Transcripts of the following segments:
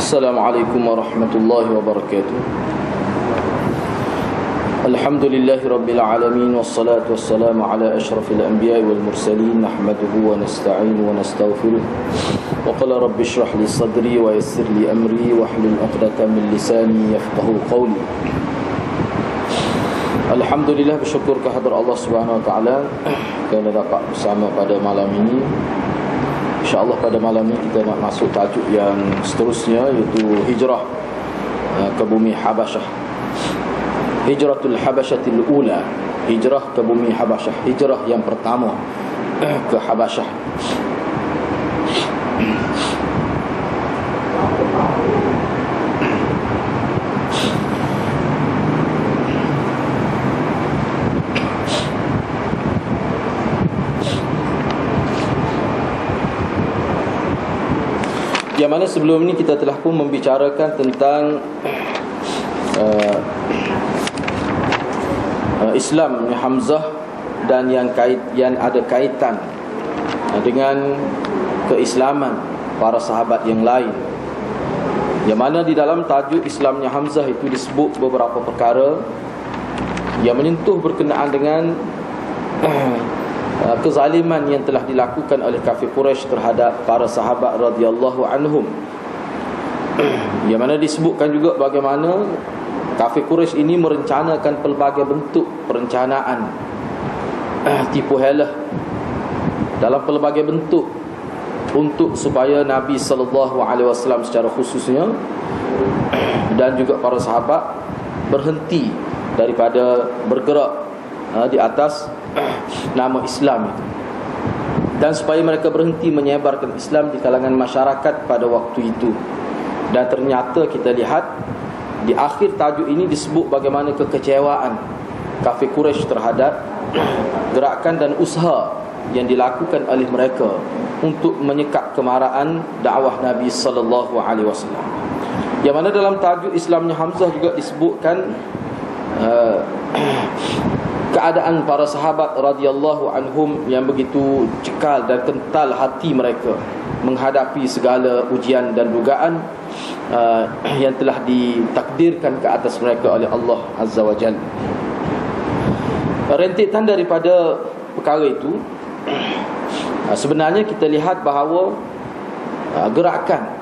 Assalamualaikum warahmatullahi wabarakatuh. Alhamdulillahi rabbil alamin, wassalatu wassalamu ala asyrafil anbiya'i wal mursalin, nahmaduhu wa nasta'inu wa nastaghfiruh. Wa qala rabbi shrah li sadri wa yassir li amri wahlul 'uqdatam min lisani yafqahu qawli. Alhamdulillah, bersyukur kehadrat Allah Subhanahu wa taala kerana dapat bersama pada malam ini. InsyaAllah pada malam ini kita nak masuk tajuk yang seterusnya, iaitu hijrah ke bumi Habasyah. Hijratul Habasyatil Ula, hijrah ke bumi Habasyah, hijrah yang pertama ke Habasyah. Yang mana sebelum ini kita telah pun membicarakan tentang Islam Hamzah dan yang ada kaitan dengan keislaman para sahabat yang lain. Yang mana di dalam tajuk Islamnya Hamzah itu disebut beberapa perkara yang menyentuh berkenaan dengan kezaliman yang telah dilakukan oleh kafir Quraisy terhadap para sahabat radhiyallahu anhum. Yang mana disebutkan juga bagaimana kafir Quraisy ini merencanakan pelbagai bentuk perencanaan tipu helah dalam pelbagai bentuk untuk supaya Nabi sallallahu alaihi wasallam secara khususnya dan juga para sahabat berhenti daripada bergerak di atas nama Islam itu, dan supaya mereka berhenti menyebarkan Islam di kalangan masyarakat pada waktu itu. Dan ternyata kita lihat di akhir tajuk ini disebut bagaimana kekecewaan kafir Quraisy terhadap gerakan dan usaha yang dilakukan oleh mereka untuk menyekat kemarahan dakwah Nabi sallallahu alaihi wasallam. Yang mana dalam tajuk Islamnya Hamzah juga disebutkan keadaan para sahabat radhiyallahu anhum yang begitu cekal dan kental hati mereka menghadapi segala ujian dan dugaan yang telah ditakdirkan ke atas mereka oleh Allah Azza wa Jalla. Rentetan daripada perkara itu, sebenarnya kita lihat bahawa gerakan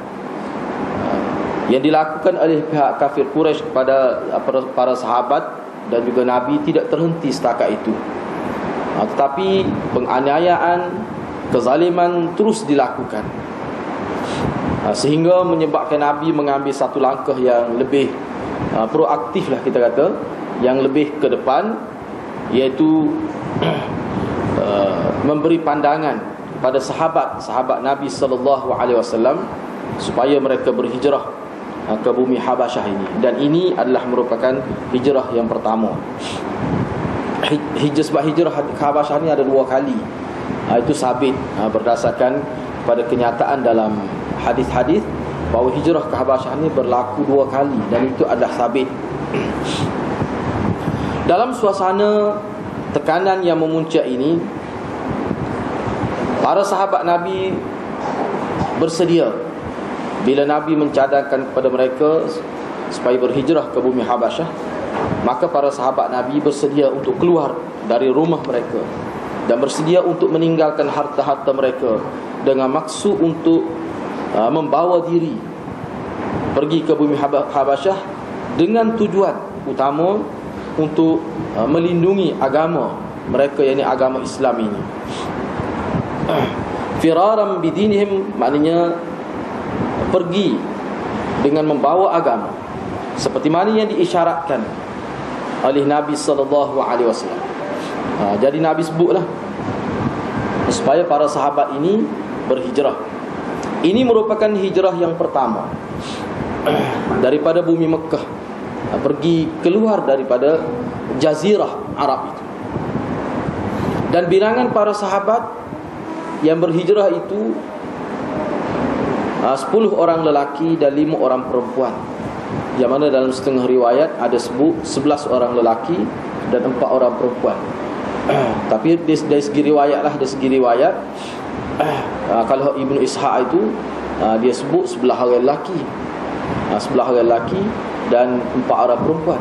yang dilakukan oleh pihak kafir Quraisy kepada para sahabat dan juga Nabi tidak terhenti setakat itu, tetapi penganiayaan, kezaliman terus dilakukan, sehingga menyebabkan Nabi mengambil satu langkah yang lebih proaktif lah kita kata, yang lebih ke depan, iaitu memberi pandangan pada sahabat Nabi sallallahu alaihi wasallam supaya mereka berhijrah ke bumi Habasyah ini. Dan ini adalah merupakan hijrah yang pertama. Sebab hijrah ke Habasyah ini ada dua kali. Itu sabit berdasarkan pada kenyataan dalam hadis-hadis bahawa hijrah ke Habasyah ini berlaku dua kali, dan itu adalah sabit. Dalam suasana tekanan yang memuncak ini, para sahabat Nabi bersedia bila Nabi mencadangkan kepada mereka supaya berhijrah ke bumi Habasyah, maka para sahabat Nabi bersedia untuk keluar dari rumah mereka dan bersedia untuk meninggalkan harta-harta mereka dengan maksud untuk membawa diri pergi ke bumi Habasyah dengan tujuan utama untuk melindungi agama mereka, yakni agama Islam ini. Firaram bidinihim, maknanya pergi dengan membawa agama seperti mana yang diisyaratkan oleh Nabi sallallahu alaihi wasallam. Jadi Nabi sebutlah supaya para sahabat ini berhijrah. Ini merupakan hijrah yang pertama daripada bumi Mekah, pergi keluar daripada jazirah Arab itu. Dan bilangan para sahabat yang berhijrah itu 10 orang lelaki dan 5 orang perempuan. Yang mana dalam setengah riwayat ada sebut 11 orang lelaki dan 4 orang perempuan. Tapi dari segi riwayat lah, dari segi riwayat kalau Ibnu Ishaq itu dia sebut 11 orang lelaki 11 orang lelaki dan 4 orang perempuan.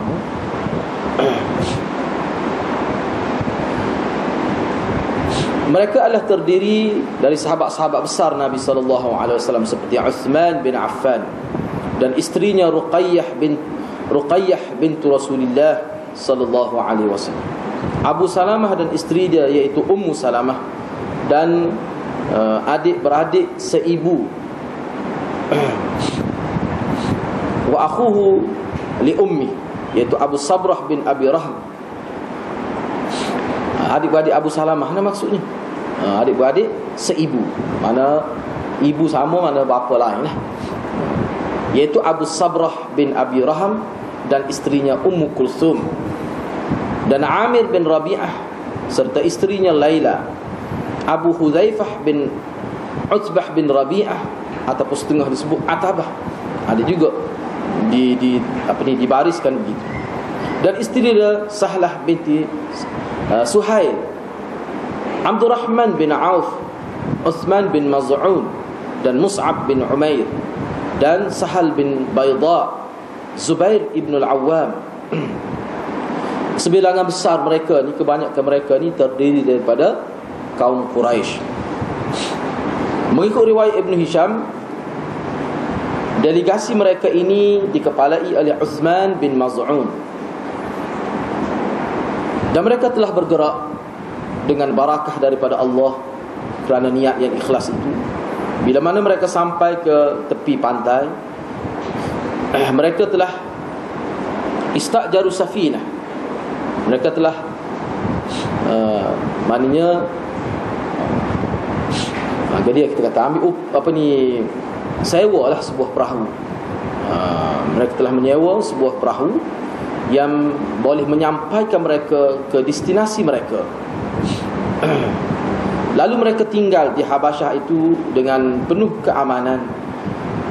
Mereka adalah terdiri dari sahabat-sahabat besar Nabi SAW seperti Uthman bin Affan dan isterinya Ruqayyah bintu Rasulullah sallallahu alaihi wasallam. Abu Salamah dan isteri dia iaitu Ummu Salamah dan adik-beradik seibu. Wa akhuhu li ummi iaitu Abu Sabrah bin Abi Rahm. Adik-beradik Abu Salamah mana maksudnya? Adik-beradik seibu. Mana ibu sama, mana bapa lain lah. Iaitu Abu Sabrah bin Abi Rahm dan isterinya Ummu Kulthum, dan Amir bin Rabi'ah serta isterinya Laila. Abu Hudzaifah bin Utbah bin Rabi'ah ataupun setengah disebut Atabah. Ada juga dibariskan begitu. Dan isteri dia Sahlah binti Suhail, Abdurrahman bin Auf, Uthman bin Maz'un dan Mus'ab bin Umair dan Sahal bin Bayda, Zubair ibn al-Awwam. Sebilangan besar mereka ni, kebanyakan mereka ni terdiri daripada kaum Quraisy. Mengikut riwayat Ibn Hisham, delegasi mereka ini dikepalai oleh Uthman bin Maz'un, dan mereka telah bergerak dengan barakah daripada Allah kerana niat yang ikhlas itu. Bila mana mereka sampai ke tepi pantai, mereka telah istajaru safinah. Mereka telah maknanya jadi kita kata ambil sewalah sebuah perahu. Mereka telah menyewa sebuah perahu yang boleh menyampaikan mereka ke destinasi mereka. Lalu mereka tinggal di Habasyah itu dengan penuh keamanan,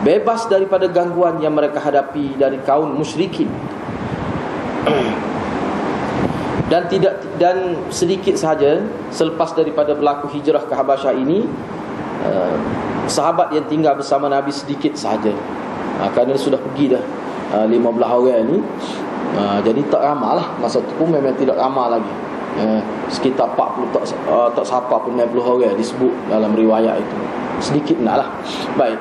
bebas daripada gangguan yang mereka hadapi dari kaum musyrikin. Dan sedikit sahaja selepas daripada berlaku hijrah ke Habasyah ini, sahabat yang tinggal bersama Nabi sedikit sahaja, kerana sudah pergi dah 15 orang ni. Jadi tak ramai lah. Masa tu pun memang tidak ramai lagi. Sekitar 40 tak siapa pun 90 orang disebut dalam riwayat itu. Sedikit nak lah. Baik.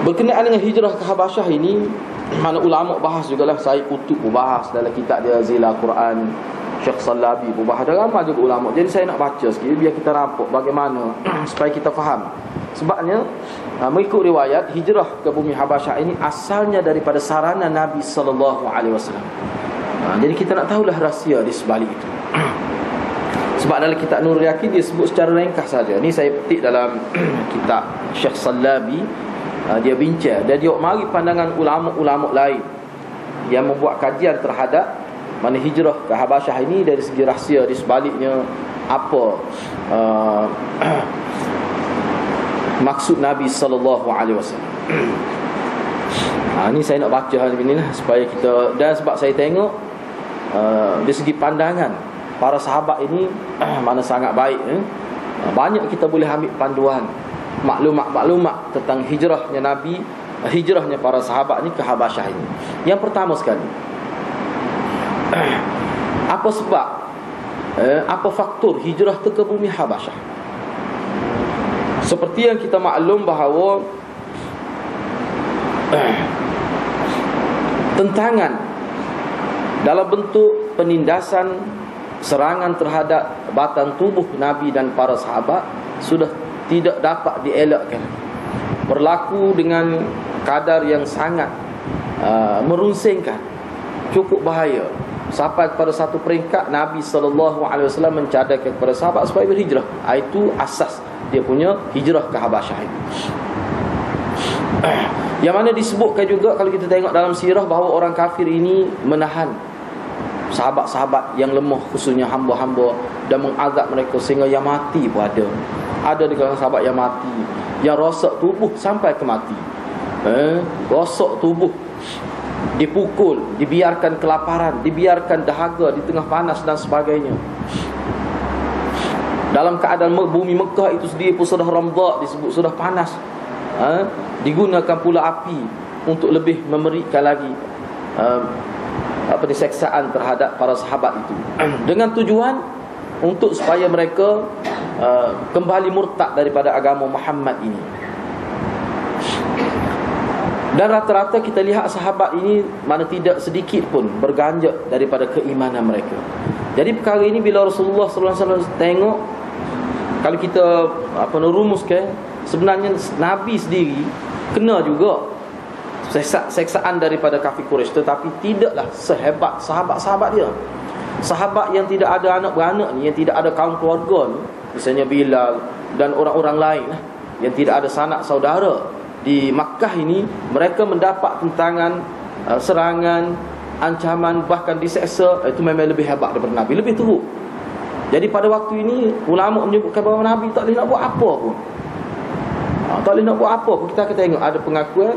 Berkenaan dengan hijrah ke Habasyah ini, mana ulama bahas jugalah. Sayyid Qutb pun bahas dalam kitab dia Zilal Quran, Syekh Salabi pun bahas. Ada ramai juga ulama. Jadi saya nak baca sikit biar kita nampak bagaimana supaya kita faham. Sebabnya mengikut riwayat, hijrah ke bumi Habasyah ini asalnya daripada sarana Nabi sallallahu alaihi wasallam. Jadi kita nak tahulah rahsia di sebalik itu. Sebab dalam kitab Nurul Yaqin dia sebut secara ringkas saja. Ni saya petik dalam kitab Syekh Salabi. Dia bincang, dia mari pandangan ulama-ulama lain yang membuat kajian terhadap mana hijrah ke Habasyah ini dari segi rahsia di sebaliknya, apa maksud Nabi sallallahu alaihi wasallam. Ni saya nak baca hari ini lah supaya kita, dan sebab saya tengok dari segi pandangan para sahabat ini mana sangat baik. Banyak kita boleh ambil panduan, maklumat tentang hijrahnya Nabi, hijrahnya para sahabat ni ke Habasyah ini. Yang pertama sekali, apa sebab, apa faktor hijrah ke bumi Habasyah? Seperti yang kita maklum bahawa tentangan dalam bentuk penindasan, serangan terhadap batang tubuh Nabi dan para sahabat sudah tidak dapat dielakkan. Berlaku dengan kadar yang sangat merunsingkan, cukup bahaya. Sampai kepada satu peringkat Nabi SAW mencadangkan kepada sahabat supaya berhijrah. Itu asas dia punya hijrah ke Habasyah itu. Yang mana disebutkan juga kalau kita tengok dalam sirah bahawa orang kafir ini menahan sahabat-sahabat yang lemah, khususnya hamba-hamba, dan mengazab mereka sehingga yang mati pun ada. Ada di kalangan sahabat yang mati, yang rosak tubuh sampai ke mati. Rosak tubuh, dipukul, dibiarkan kelaparan, dibiarkan dahaga di tengah panas dan sebagainya. Dalam keadaan bumi Mekah itu sendiri pun sudah ramdak, disebut sudah panas. Digunakan pula api untuk lebih memberikan lagi seksaan terhadap para sahabat itu, dengan tujuan untuk supaya mereka kembali murtad daripada agama Muhammad ini. Dan rata-rata kita lihat sahabat ini mana tidak sedikit pun berganjak daripada keimanan mereka. Jadi perkara ini bila Rasulullah SAW tengok, kalau kita rumuskan, sebenarnya Nabi sendiri kena juga seksaan daripada kafir Quraisy, tetapi tidaklah sehebat sahabat-sahabat dia. Sahabat yang tidak ada anak beranak ni, yang tidak ada kaum keluarga ni, misalnya Bilal dan orang-orang lain yang tidak ada sanak saudara di Makkah ini, mereka mendapat tentangan, serangan, ancaman, bahkan diseksa. Itu memang lebih hebat daripada Nabi, lebih teruk. Jadi pada waktu ini ulama menyebutkan bahawa Nabi tak boleh nak buat apa pun. Tak boleh nak buat apa pun. Kita tengok ada pengakuan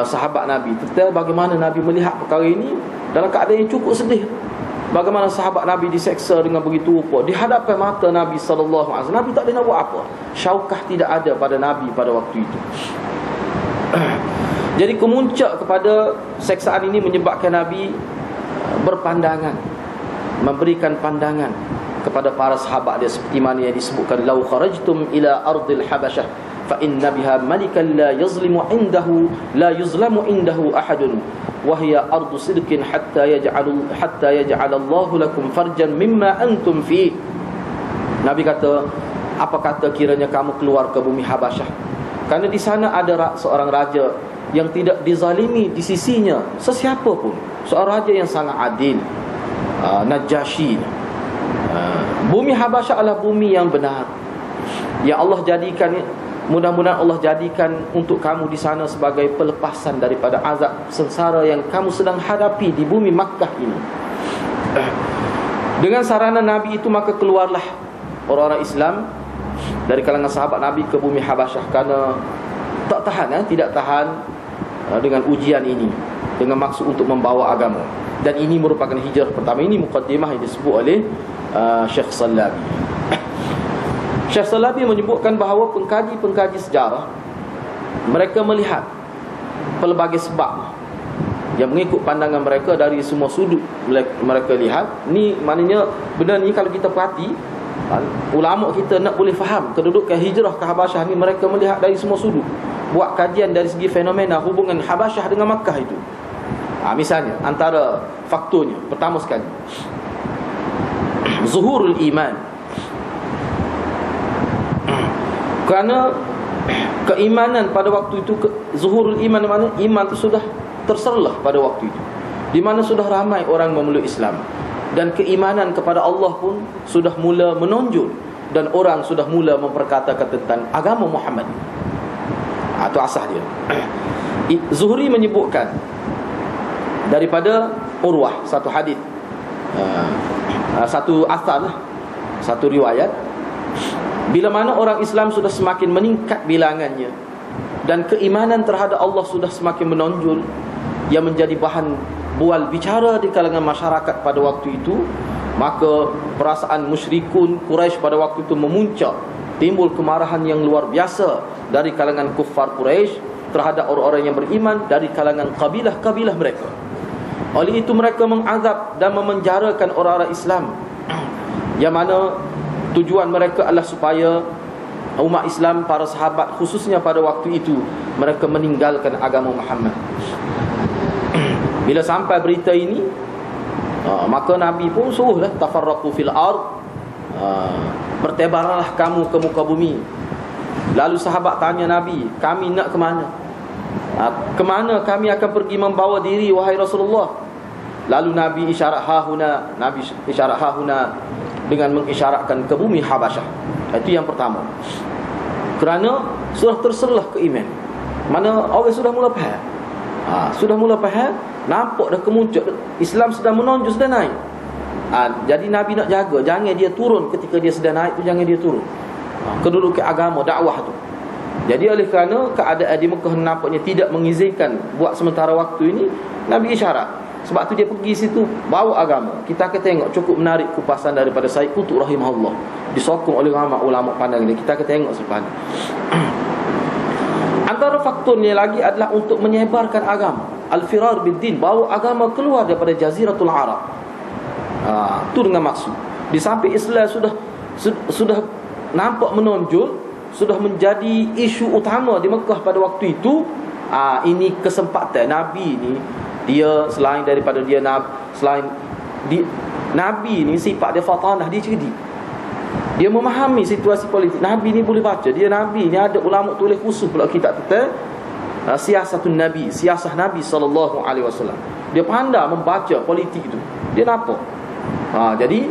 sahabat Nabi tentang bagaimana Nabi melihat perkara ini dalam keadaan yang cukup sedih. Bagaimana sahabat Nabi diseksa dengan begitu rupa di hadapan mata Nabi SAW. Nabi tak boleh nak buat apa. Syaukah tidak ada pada Nabi pada waktu itu. Jadi kemuncak kepada seksaan ini menyebabkan Nabi berpandangan, memberikan pandangan kepada para sahabat dia, seperti mana yang disebutkan, lau kharajtum ila ardil habasyah fa inna biha malikan la yuzlamu indahu ahadun wa hiya ardu sidqin hatta yaj'alallahu lakum farjan mimma antum fi. Nabi kata, apa kata kiranya kamu keluar ke bumi Habasyah, kerana di sana ada seorang raja yang tidak dizalimi di sisinya sesiapa pun, seorang raja yang sangat adil, Najasyi. Bumi Habasyah adalah bumi yang benar, yang Allah jadikan. Mudah-mudahan Allah jadikan untuk kamu di sana sebagai pelepasan daripada azab sengsara yang kamu sedang hadapi di bumi Makkah ini. Dengan sarana Nabi itu, maka keluarlah orang-orang Islam dari kalangan sahabat Nabi ke bumi Habasyah, kerana tak tahan, tidak tahan dengan ujian ini, dengan maksud untuk membawa agama. Dan ini merupakan hijrah pertama. Ini muqaddimah yang disebut oleh Syekh Salabi. Syekh Salabi menyebutkan bahawa pengkaji-pengkaji sejarah, mereka melihat pelbagai sebab yang mengikut pandangan mereka dari semua sudut. Mereka lihat ni, maknanya benda ni kalau kita perhati, ulama kita nak boleh faham kedudukan hijrah ke Habasyah ni, mereka melihat dari semua sudut, buat kajian dari segi fenomena hubungan Habasyah dengan Makkah itu. Misalnya antara faktornya, pertama sekali, zuhurul iman. Kerana keimanan pada waktu itu, zuhurul iman, mana iman itu sudah terserlah pada waktu itu, di mana sudah ramai orang memeluk Islam, dan keimanan kepada Allah pun sudah mula menonjol, dan orang sudah mula memperkatakan tentang agama Muhammad. Itu asas dia. Zuhri menyebutkan daripada Urwah satu hadis, satu asal, satu riwayat, bila mana orang Islam sudah semakin meningkat bilangannya dan keimanan terhadap Allah sudah semakin menonjol, yang menjadi bahan bual bicara di kalangan masyarakat pada waktu itu, maka perasaan musyrikun Quraisy pada waktu itu memuncak. Timbul kemarahan yang luar biasa dari kalangan kuffar Quraisy terhadap orang-orang yang beriman dari kalangan kabilah-kabilah mereka. Oleh itu mereka mengazab dan memenjarakan orang-orang Islam, yang mana tujuan mereka adalah supaya umat Islam, para sahabat khususnya pada waktu itu, mereka meninggalkan agama Muhammad. Bila sampai berita ini, maka Nabi pun suruhlah tafarraqu fil ard, bertebaranlah kamu ke muka bumi. Lalu sahabat tanya Nabi, kami nak ke mana? Kemana kami akan pergi membawa diri, wahai Rasulullah? Lalu Nabi isyarat hahuna, dengan mengisyaratkan ke bumi Habasyah. Itu yang pertama. Kerana sudah terserlah ke iman. Mana orang sudah mula faham. Sudah mula faham, nampak dah kemuncak Islam sedang menonjol, sedang naik. Jadi Nabi nak jaga, jangan dia turun ketika dia sedang naik tu, jangan dia turun. Kedudukan agama, dakwah tu. Jadi oleh kerana keadaan di Mekah nampaknya tidak mengizinkan buat sementara waktu ini, Nabi isyarat. Sebab tu dia pergi situ bawa agama. Kita akan tengok, cukup menarik kupasan daripada Said Qutb rahimahullah, disokong oleh ulama pandang ini. Kita akan tengok selepas ni. faktanya lagi adalah untuk menyebarkan agama, al-firar bid-din, bawa agama keluar daripada jaziratul Arab. Itu dengan maksud. Di samping Islam sudah nampak menonjol, sudah menjadi isu utama di Mekah pada waktu itu. Ini kesempatan Nabi ni, dia selain daripada dia Nabi ni sifat dia fatanah, dia cerdik. Dia memahami situasi politik. Nabi ni boleh baca. Dia Nabi ni ada ulama tulis khusus pula kitab tentang siasatun Nabi, siasah Nabi SAW. Dia pandai membaca politik itu. Dia nampak. Jadi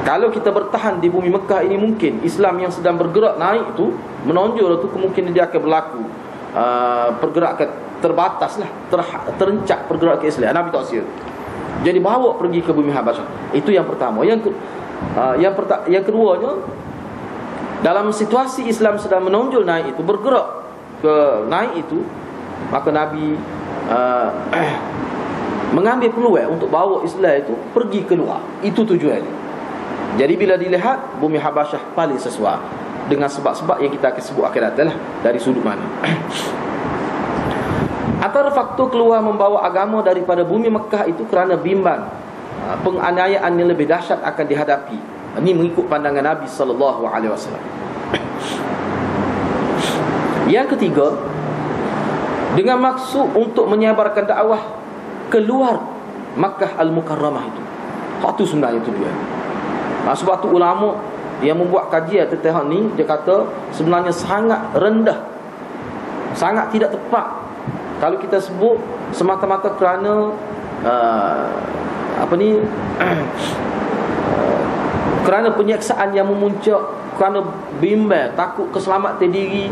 kalau kita bertahan di bumi Mekah ini, mungkin Islam yang sedang bergerak naik itu, menonjol itu, kemungkinan dia akan berlaku pergerakan terbatas lah, terencak pergerakan Islam. Nabi tak sia. Jadi bawa pergi ke bumi Habasyah. Itu yang pertama. Yang keduanya, dalam situasi Islam sedang menonjol naik itu, bergerak ke naik itu, maka Nabi mengambil peluang untuk bawa Islam itu pergi keluar. Itu tujuannya. Jadi bila dilihat, bumi Habasyah paling sesuai dengan sebab-sebab yang kita akan sebut akan datang lah, dari sudut mana. Antara faktor keluar membawa agama daripada bumi Mekah itu kerana bimbang penganiayaan yang lebih dahsyat akan dihadapi. Ini mengikut pandangan Nabi SAW. Yang ketiga, dengan maksud untuk menyebarkan dakwah keluar Makkah Al-Mukarramah itu. Itu sebenarnya tujuan. Sebab tu ulama yang membuat kajian tentang ni, dia kata sebenarnya sangat rendah, sangat tidak tepat kalau kita sebut semata-mata kerana kerana penyiksaan yang memuncak, kerana bimbang, takut keselamatan diri,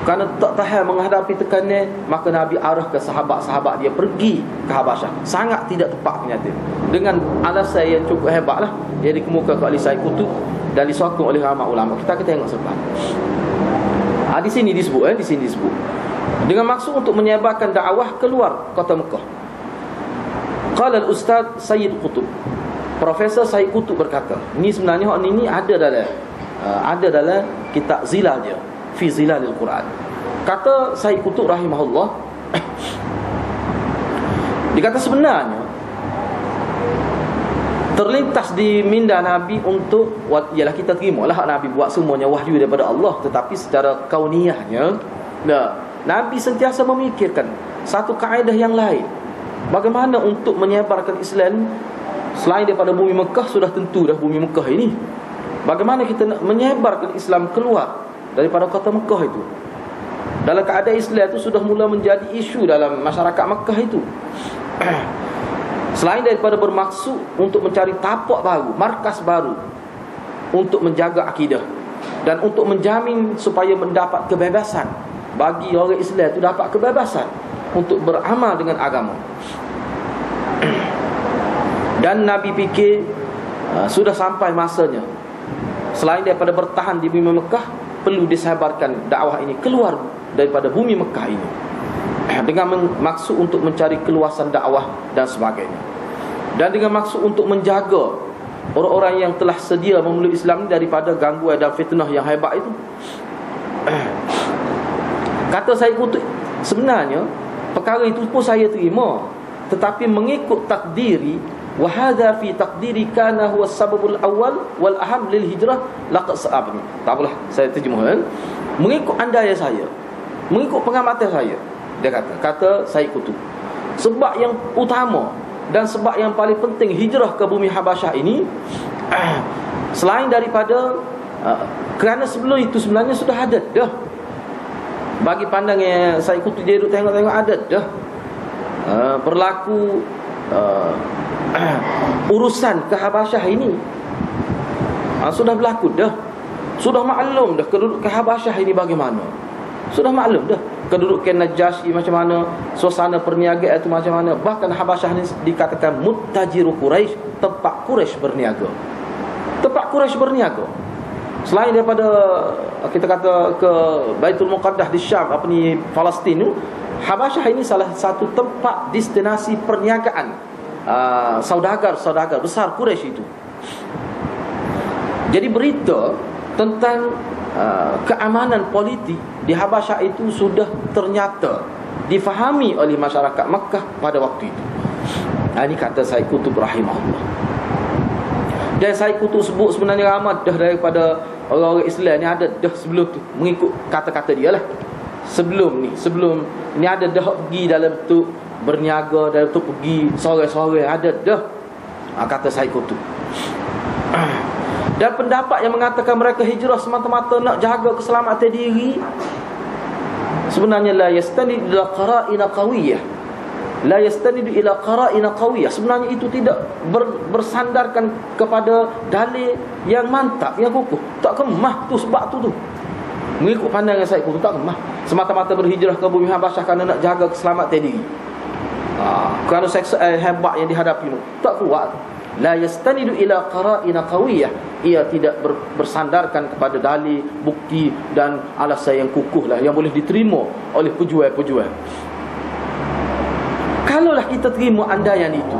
kerana tak tahan menghadapi tekanan, maka Nabi arahkan sahabat-sahabat dia pergi ke Habasyah. Sangat tidak tepat ternyata, dengan alasan yang cukup hebatlah, dia dikemukakan oleh Said Qutb dan disokong oleh ramai ulama. Kita akan tengok sebab di sini disebut dengan maksud untuk menyebarkan dakwah keluar kota Mekah. Qala al-Ustaz Sayyid Qutb, Profesor Sayyid Qutb berkata, ini sebenarnya ini ada dalam kitab Zilal dia, fi Zilalil Quran. Kata Sayyid Qutb rahimahullah, dia kata sebenarnya terlintas di minda Nabi untuk, ialah kita terimalah hak Nabi buat semuanya wahyu daripada Allah, tetapi secara kauniyahnya Nabi sentiasa memikirkan satu kaedah yang lain. Bagaimana untuk menyebarkan Islam selain daripada bumi Mekah? Sudah tentu dah bumi Mekah ini. Bagaimana kita nak menyebarkan Islam keluar daripada kota Mekah itu? Dalam keadaan Islam itu sudah mula menjadi isu dalam masyarakat Mekah itu. Selain daripada bermaksud untuk mencari tapak baru, markas baru untuk menjaga akidah dan untuk menjamin supaya mendapat kebebasan, bagi orang Islam itu dapat kebebasan untuk beramal dengan agama. Dan Nabi fikir sudah sampai masanya, selain daripada bertahan di bumi Mekah, perlu disebarkan dakwah ini keluar daripada bumi Mekah ini, dengan maksud untuk mencari keluasan dakwah dan sebagainya, dan dengan maksud untuk menjaga orang-orang yang telah sedia memeluk Islam daripada gangguan dan fitnah yang hebat itu. Kata saya Qutb, sebenarnya perkara itu pun saya terima, tetapi mengikut takdiri, wa hadza fi taqdiri kana huwa sababul awal wal aham lil hijrah laqad sa'abni. Tak apalah, saya terjemahkan mengikut andaian saya, mengikut pengamatan saya. Dia kata Said Qutb, sebab yang utama dan sebab yang paling penting hijrah ke bumi Habasyah ini, selain daripada kerana sebelum itu sebenarnya sudah ada dah. Bagi pandangnya Said Qutb, dia duduk tengok-tengok ada dah berlaku urusan ke Habasyah ini. Sudah berlaku dah. Sudah maklum dah kedudukan Habasyah ini bagaimana. Sudah maklum dah kedudukan Najasyi macam mana, suasana perniagaan itu macam mana. Bahkan Habasyah ini dikatakan muttajiru Quraisy, tempat Quraisy berniaga. Tempat Quraisy berniaga. Selain daripada kita kata ke Baitul Muqaddas di Syam, Palestin tu, Habasyah ini salah satu tempat destinasi perniagaan saudagar besar Quraisy itu. Jadi berita tentang keamanan politik di Habasyah itu sudah ternyata difahami oleh masyarakat Makkah pada waktu itu. Ini kata Said Qutb rahimahullah. Dan Said Qutb sebut sebenarnya ramai dah daripada orang-orang Islam ni ada dah sebelum tu, mengikut kata-kata dia lah. Sebelum ni ada dah pergi dalam bentuk berniaga, dalam bentuk pergi sore-sore, ada dah. Kata Said Qutb. Dan pendapat yang mengatakan mereka hijrah semata-mata nak jaga keselamatan diri, sebenarnya la yastanidu ila qara'ina qawiyyah. La yastanidu ila qara'ina qawiyyah. Sebenarnya itu tidak bersandarkan kepada dalil yang mantap, yang kukuh. Tak kemah tu sebab tu. Mengikut pandangan saya pun tak kemah. Semata-mata berhijrah ke bumi Habasyah kerana nak jaga keselamatan diri. Kerana seksa hebat yang dihadapi tu tak kuat. La yastanidu ila qara'ina qawiyyah. Ia tidak bersandarkan kepada dalil, bukti dan alasan yang kukuh lah, yang boleh diterima oleh pejuang-pejuang. Kalaulah kita terima andaian itu,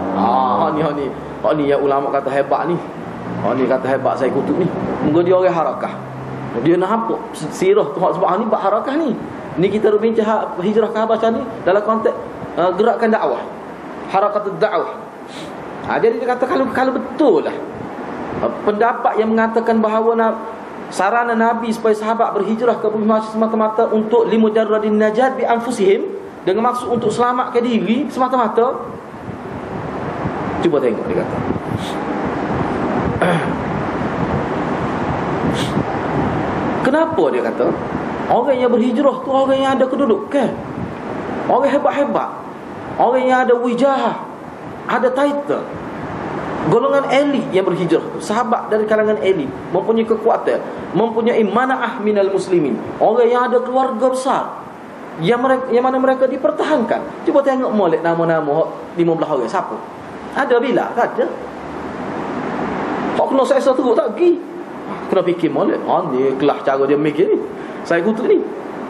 ni yang ulama kata hebat ni. Ni kata hebat Said Qutb ni. Moga dia orang harakah. Dia nampak sirah tu sebab ni bab harakah ni. Ni kita berbincang hijrah ke Habasyah ni dalam konteks gerakan dakwah. Harakatul dakwah. Jadi dia kata kalau betul lah pendapat yang mengatakan bahawa sarana Nabi supaya sahabat berhijrah ke bumi Habasyah semata-mata untuk limujarradin najat bi anfusihim, dengan maksud untuk selamatkan diri semata-mata. Cuba tengok dia kata. Kenapa dia kata orang yang berhijrah tu orang yang ada kedudukan, orang hebat-hebat, orang yang ada wijahah, ada title, golongan elit yang berhijrah tu, sahabat dari kalangan elit, mempunyai kekuatan, mempunyai mana'ah minal muslimin, orang yang ada keluarga besar, yang mana mereka dipertahankan. Cuba tengok molek nama-nama 15 orang siapa? Ada bila? Tak ada. Kau kena seksa teruk tak pergi. Kena fikir molek. Ni kelah cara dia mikir ni. Saya Qutb ni.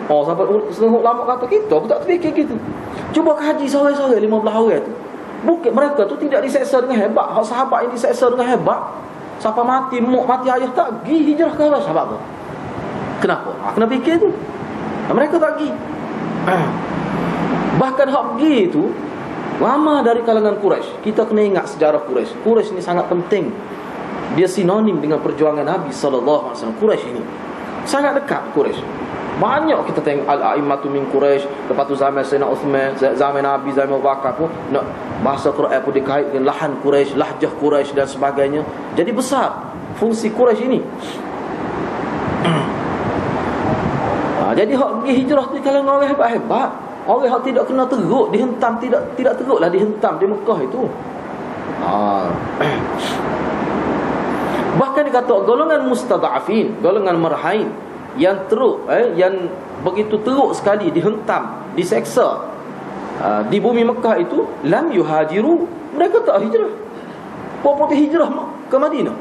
Sampai setengah lama kata kita pun tak terfikir gitu. Cuba kaji sore-sore 15 orang tu. Bukit mereka tu tidak diseksa dengan hebat. Hak sahabat yang diseksa dengan hebat, sampai mati mak, mati ayah, tak pergi hijrah ke Habasyah. Sebab apa? Kenapa? Kena fikir tu. Mereka tak pergi. Bahkan hak pergi tu lama dari kalangan Quraisy. Kita kena ingat sejarah Quraisy. Quraisy ni sangat penting. Dia sinonim dengan perjuangan Nabi sallallahu alaihi wasallam. Quraisy ini sangat dekat. Quraisy banyak kita tengok al-a'immatu min Quraisy. Lepas tu zaman Sayyidina Uthman, zaman Nabi, zaman Abu Bakar pun nak bahasa Quran pun dikait dengan lahan Quraisy, lahjah Quraisy dan sebagainya. Jadi besar fungsi Quraisy ini. Jadi hak pergi hijrah tu kalangan orang hebat-hebat. Orang hak tidak kena teruk, dihentam, tidak teruklah dihentam di Mekah itu. Bahkan dikata golongan mustada'afin, golongan marhain yang teruk, yang begitu teruk sekali dihentam, diseksa di bumi Mekah itu, lam yuhajiru, mereka tak hijrah. Apa hijrah ke Madinah?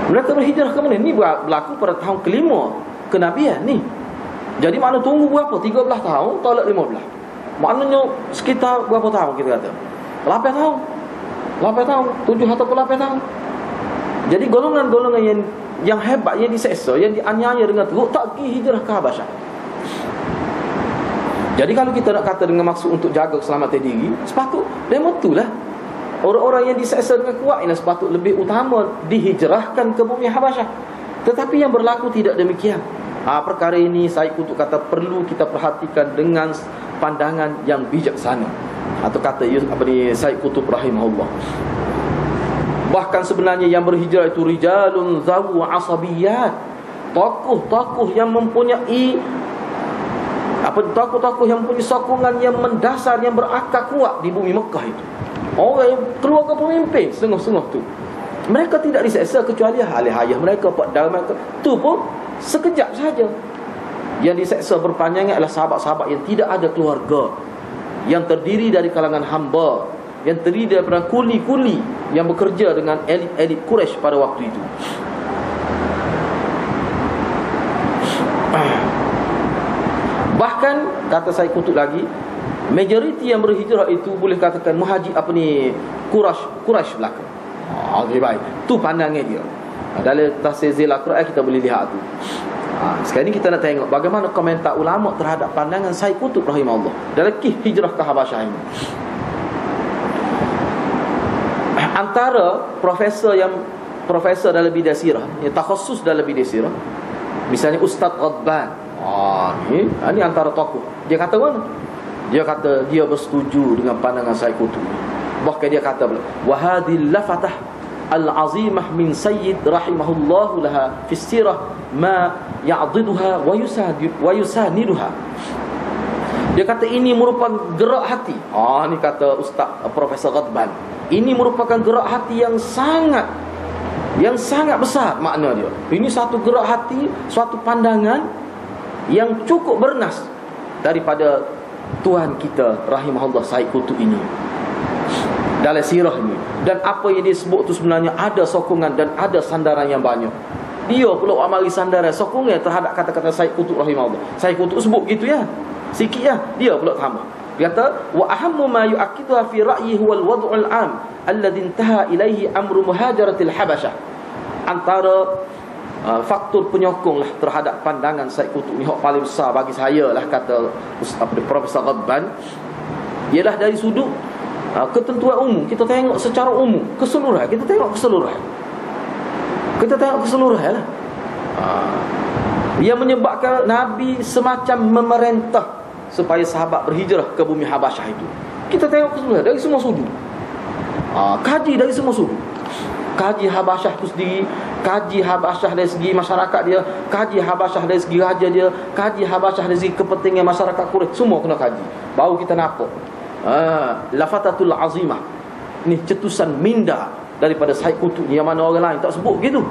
Mereka berhijrah ke Madinah. Ni berlaku pada tahun kelima kenabian ni. Jadi makna tunggu berapa? 13 tahun, tolak 15. Maknanya sekitar berapa tahun kita kata? 8 tahun. 8 tahun, 7 ataupun 8 tahun. Jadi golongan-golongan yang hebat, yang diseksa, yang dianiaya dengan teruk, tak pergi hijrah ke Habasyah. Jadi kalau kita nak kata dengan maksud untuk jaga keselamatan diri, sepatut demo itulah orang-orang yang diseksa dengan kuat ini sepatut lebih utama dihijrahkan ke bumi Habasyah. Tetapi yang berlaku tidak demikian. Perkara ini saya Qutb kata perlu kita perhatikan dengan pandangan yang bijaksana. Atau kata Said Qutb rahimahullah, bahkan sebenarnya yang berhijrah itu rijalun zawu asabiyat, tokoh-tokoh yang mempunyai tokoh-tokoh yang mempunyai sokongan yang mendasar, yang berakar kuat di bumi Mekah itu. Orang yang keluarga pemimpin setengah-setengah tu, mereka tidak diseksa kecuali ahli ayah mereka, pak dalam mereka. Tu pun sekejap saja. Yang diseksa berpanjangan adalah sahabat-sahabat yang tidak ada keluarga, yang terdiri dari kalangan hamba, yang terdiri daripada kuli-kuli yang bekerja dengan elit-elit Quraisy pada waktu itu. Bahkan kata Said Qutb lagi, majoriti yang berhijrah itu boleh katakan Quraisy belaka. Okey, baik. Tu pandangan dia. Dalam tafsir Zil Al-Quran kita boleh lihat tu. Sekarang ni kita nak tengok bagaimana komentar ulama terhadap pandangan Said Qutb rahimahullah dalam kisah hijrah ke Habasyah ini. Antara profesor dalam bidang sirah, yang takhasus dalam bidang sirah, misalnya Ustaz Ghadban. Ini antara tokoh. Dia kata mana? Dia kata dia bersetuju dengan pandangan Said Qutb. Bahkan dia kata wa hadhil lafatah al-azimah min sayyid rahimahullahu laha fi sirah ma ya'diduha wa yusaniduha. Dia kata ini merupakan gerak hati. Ni kata Ustaz Profesor Ghadban. Ini merupakan gerak hati yang sangat besar makna dia. Ini satu gerak hati, suatu pandangan yang cukup bernas daripada Tuhan kita rahimahullah Said Qutb ini dalam sirah ini. Dan apa yang dia sebut tu sebenarnya ada sokongan dan ada sandaran yang banyak. Dia pula amari sandaran sokongan terhadap kata-kata Said Qutb rahimahullah. Said Qutb sebut gitu ya, sikit ya, dia pula tambah. Dia kata wa ahammu ma yu'akkiduha fi ra'yi huwa al-wad'u al-'am alladhi intaha ilayhi amru muhajaratil Habasyah. Antara faktor penyokong lah terhadap pandangan Said Qutb ni hak paling besar bagi saya lah, kata Profesor Ghadban, ialah dari sudut ketentuan umum. Kita tengok secara umum, keseluruhan. Kita tengok keseluruhan lah. Dia menyebabkan Nabi semacam memerintah supaya sahabat berhijrah ke bumi Habasyah itu. Kita tengok keseluruhan dari semua sudut. Kaji dari semua sudut. Kaji Habasyah itu sendiri, kaji Habasyah dari segi masyarakat dia, kaji Habasyah dari segi raja dia, kaji Habasyah dari segi kepentingan masyarakat Quraisy. Semua kena kaji. Baru kita nampak lafatatul azimah ni, cetusan minda daripada Said Qutb yang mana orang lain tak sebut begitu.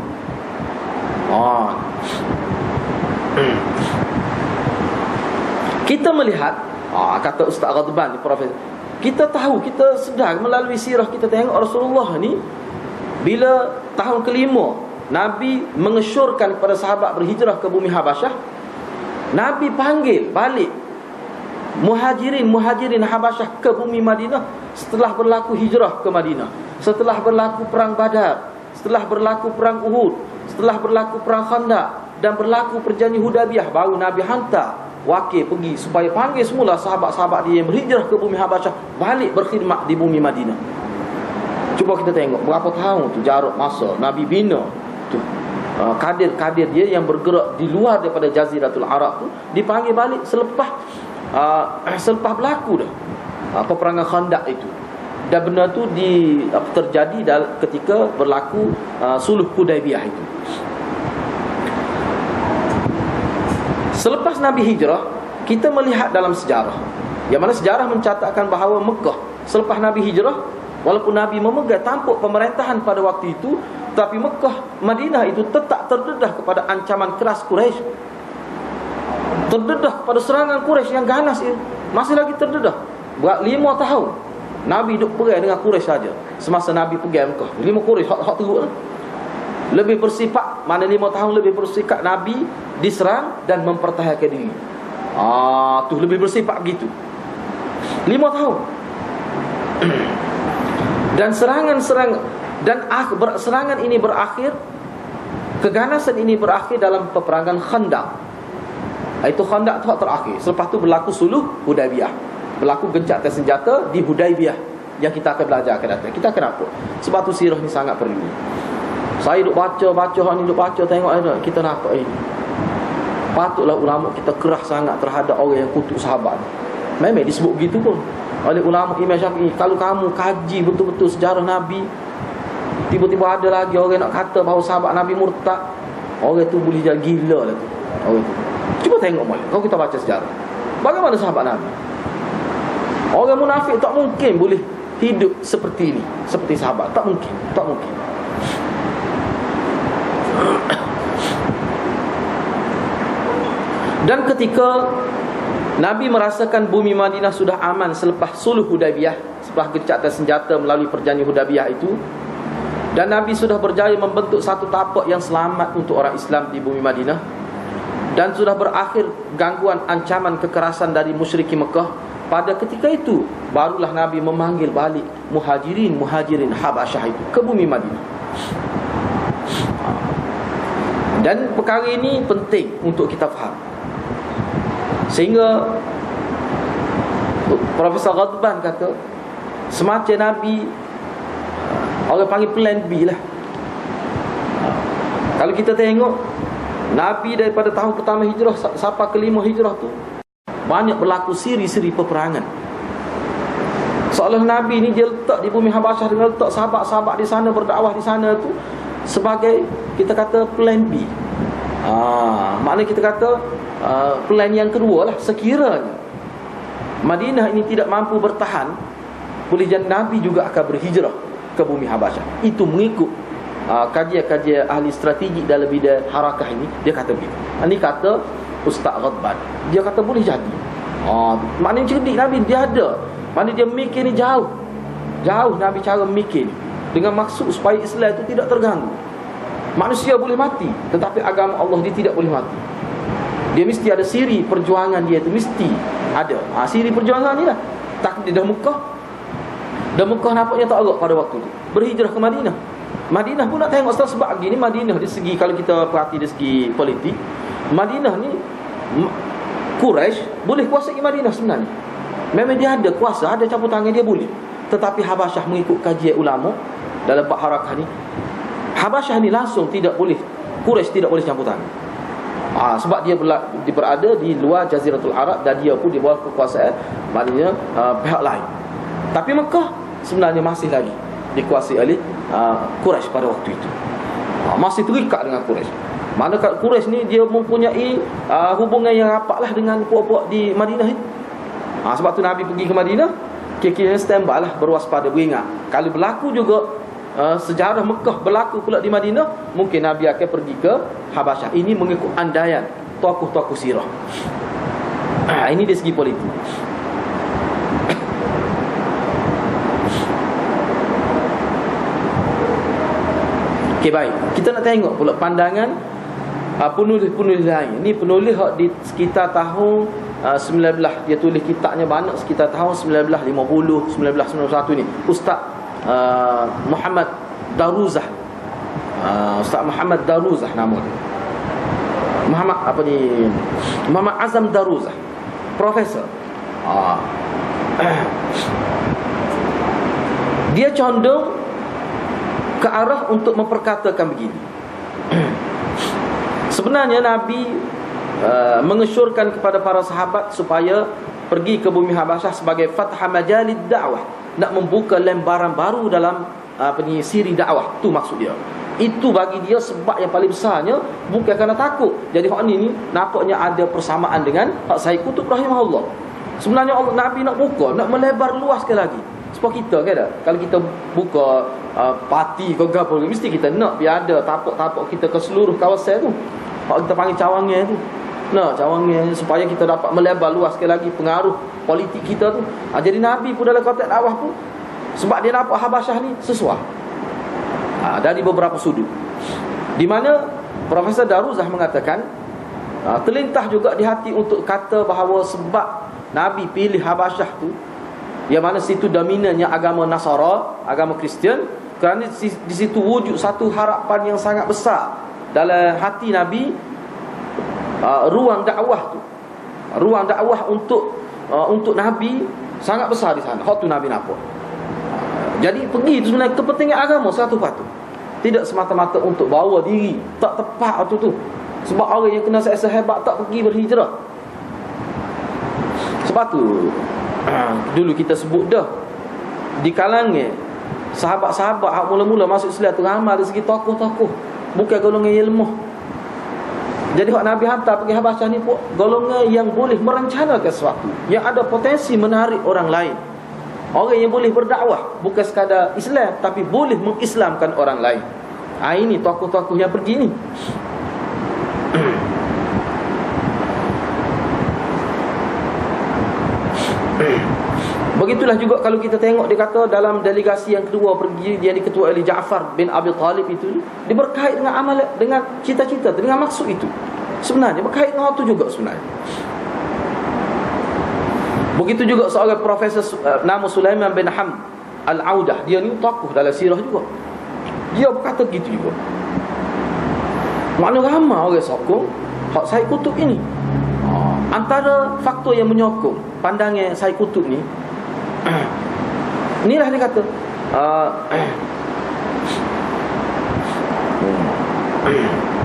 Kita melihat kata Ustaz Ghadban ni, Profesor, kita tahu, kita sedar melalui sirah kita tengok Rasulullah ni bila tahun kelima Nabi mengesyorkan kepada sahabat berhijrah ke bumi Habasyah, Nabi panggil balik muhajirin Habasyah ke bumi Madinah setelah berlaku hijrah ke Madinah, setelah berlaku perang Badar, setelah berlaku perang Uhud, setelah berlaku perang Khandaq dan berlaku perjanjian Hudaybiyah. Baru Nabi hantar wakil pergi supaya panggil semula sahabat-sahabat dia yang berhijrah ke bumi Habasyah balik berkhidmat di bumi Madinah. Cuba kita tengok berapa tahun tu jarak masa Nabi bina tu. Kadir-kadir dia yang bergerak di luar daripada Jaziratul Arab tu dipanggil balik selepas berlaku dah peperangan Khandaq itu. Dan benda tu terjadi ketika berlaku Suluh Hudaybiyah itu. Selepas Nabi hijrah, kita melihat dalam sejarah, yang mana sejarah mencatatkan bahawa Mekah selepas Nabi hijrah, walaupun Nabi memegang tampuk pemerintahan pada waktu itu, tapi Mekah, Madinah itu tetap terdedah kepada ancaman keras Quraisy. Terdedah kepada serangan Quraisy yang ganas itu. Masih lagi terdedah. Buat 5 tahun Nabi duduk perang dengan Quraisy saja. Semasa Nabi pergi Mekah, 5 Quraisy hak teruk lah. Lebih bersifat, mana 5 tahun lebih bersifat Nabi diserang dan mempertahankan diri. Tu lebih bersifat begitu. 5 tahun. Dan serangan ini berakhir, keganasan ini berakhir dalam peperangan Khandaq. Itu Khandaq tu terakhir. Selepas tu berlaku Suluh Hudaybiyah, berlaku gencatan senjata di Hudaybiyah, yang kita akan belajar akan datang. Kita akan apa? Sebab tu sirah ni sangat perlu. Saya duk baca ni, duk baca tengok ada, kita nampak ini. Patutlah ulama kita kerah sangat terhadap orang yang kutuk sahabat. Memang disebut begitu pun oleh ulama Imam Syafi'i. Kalau kamu kaji betul-betul sejarah Nabi, tiba-tiba ada lagi orang nak kata bahawa sahabat Nabi murtad, orang tu boleh jadi gila lah tu. Orang tu. Cuba tengok balik. Kalau kita baca sejarah, bagaimana sahabat Nabi? Orang munafik tak mungkin boleh hidup seperti ini, seperti sahabat. Tak mungkin. Dan ketika Nabi merasakan bumi Madinah sudah aman selepas Suluh Hudaybiyah, setelah gencatan senjata melalui perjanjian Hudaybiyah itu, dan Nabi sudah berjaya membentuk satu tapak yang selamat untuk orang Islam di bumi Madinah, dan sudah berakhir gangguan ancaman kekerasan dari musyrikin Mekah, pada ketika itu barulah Nabi memanggil balik muhajirin Habasyah itu ke bumi Madinah. Dan perkara ini penting untuk kita faham, sehingga Profesor Ghadban kata semacam Nabi, orang panggil plan B lah. Kalau kita tengok Nabi daripada tahun pertama hijrah sampai kelima hijrah tu banyak berlaku siri-siri peperangan. Seolah Nabi ni dia letak di bumi Habasyah dengan letak sahabat-sahabat di sana berdakwah di sana tu sebagai kita kata plan B. Maknanya kita kata plan yang kedua lah. Sekiranya Madinah ini tidak mampu bertahan, boleh jadi Nabi juga akan berhijrah ke bumi Habasyah. Itu mengikut kajian-kajian ahli strategi dalam bidang harakah ini. Dia kata begitu. Ini kata Ustaz Ghadban. Dia kata boleh jadi. Maknanya cerdik Nabi, dia ada. Maknanya dia mikir ni jauh Nabi cara mikir ni, dengan maksud supaya Islam itu tidak terganggu. Manusia boleh mati, tetapi agama Allah dia tidak boleh mati. Dia mesti ada siri perjuangan dia tu, mesti ada. Siri perjuangan ni lah. Tak dia dah Mekah nampaknya tak agak pada waktu tu. Berhijrah ke Madinah. Madinah pun nak tengok sebab gini. Madinah dari segi, kalau kita perhati dari segi politik, Madinah ni Quraisy boleh kuasai Madinah sebenarnya. Memang dia ada kuasa, ada campur tangan, dia boleh. Tetapi Habasyah mengikut kajian ulama dalam bab harakah ni, Habasyah ni langsung tidak boleh, Quraisy tidak boleh campur tangan. Sebab dia berada di luar Jaziratul Arab dan dia pun di bawah kekuasaan maknanya pihak lain. Tapi Mekah sebenarnya masih lagi dikuasai oleh Quraisy pada waktu itu. Masih terikat dengan Quraisy. Mana kat Quraisy ni dia mempunyai hubungan yang rapatlah dengan puak-puak di Madinah ni. Sebab tu Nabi pergi ke Madinah, kira-kira standby lah, berwaspada, beringat. Kalau berlaku juga sejarah Mekah berlaku pula di Madinah, mungkin Nabi akan pergi ke Habasyah. Ini mengikut andaian tokoh-tokoh sirah. Ini dari segi politik. Okey, baik. Kita nak tengok pula pandangan penulis-penulis lain. Ini penulis di sekitar tahun 19, dia tulis kitabnya banyak sekitar tahun 1950, 1991 ni. Ustaz Muhammad Daruzah. Ustaz Muhammad Daruzah nama dia. Muhammad Azam Daruzah, profesor. Dia condong ke arah untuk memperkatakan begini. Sebenarnya Nabi mengesyorkan kepada para sahabat supaya pergi ke bumi Habasyah sebagai fathah majalid dakwah, nak membuka lembaran baru dalam siri dakwah. Tu maksud dia. Itu bagi dia sebab yang paling besarnya, bukan kerana takut. Jadi hak ni nampaknya ada persamaan dengan hak Sayyid Qutb rahimahullah. Sebenarnya Nabi nak buka, nak melebar luaskan lagi. Sebab kita kan, kalau kita buka parti ke apa, mesti kita nak biar ada tapak-tapak kita ke seluruh kawasan tu. Hak kita panggil cawangnya tu. Cawangnya supaya kita dapat melebar luaskan lagi pengaruh politik kita tu. Jadi Nabi pun dalam konteks dakwah pun, sebab dia nampak Habasyah ni sesuai dari beberapa sudut, di mana Profesor Daruzah mengatakan terlintah juga di hati untuk kata bahawa sebab Nabi pilih Habasyah tu, yang mana situ dominannya agama Nasara, agama Kristian, kerana di situ wujud satu harapan yang sangat besar dalam hati Nabi. Ruang dakwah tu, ruang dakwah untuk Nabi sangat besar di sana. Hak tu Nabi nampak. Jadi pergi itu sebenarnya kepentingan agama satu patu. Tidak semata-mata untuk bawa diri. Tak tepat waktu tu. Sebab orang yang kena sehebat tak pergi berhijrah. Sebab tu dulu kita sebut dah, di kalangan sahabat-sahabat hak mula-mula masuk Islam tu ramai dari segi tokoh-tokoh, bukan golongan yang lemah. Jadi hak Nabi hantar pergi Habasyah ni pun golongan yang boleh merencanakan sesuatu, yang ada potensi menarik orang lain. Orang yang boleh berdakwah, bukan sekadar Islam, tapi boleh mengislamkan orang lain. Ini tokoh-tokoh yang pergi ni. Begitulah juga kalau kita tengok, dia kata dalam delegasi yang kedua pergi, dia diketuai oleh Ja'far bin Abi Talib itu, dia berkait dengan amal, dengan cita-cita, dengan maksud itu. Sebenarnya berkait dengan itu juga sebenarnya. Begitu juga seorang profesor nama Sulaiman bin Hamd Al-Audah, dia ni tokoh dalam sirah juga. Dia berkata gitu juga. Makna ramai orang sokong hak Said Qutb ini. Antara faktor yang menyokong pandangan Said Qutb ni, inilah dia kata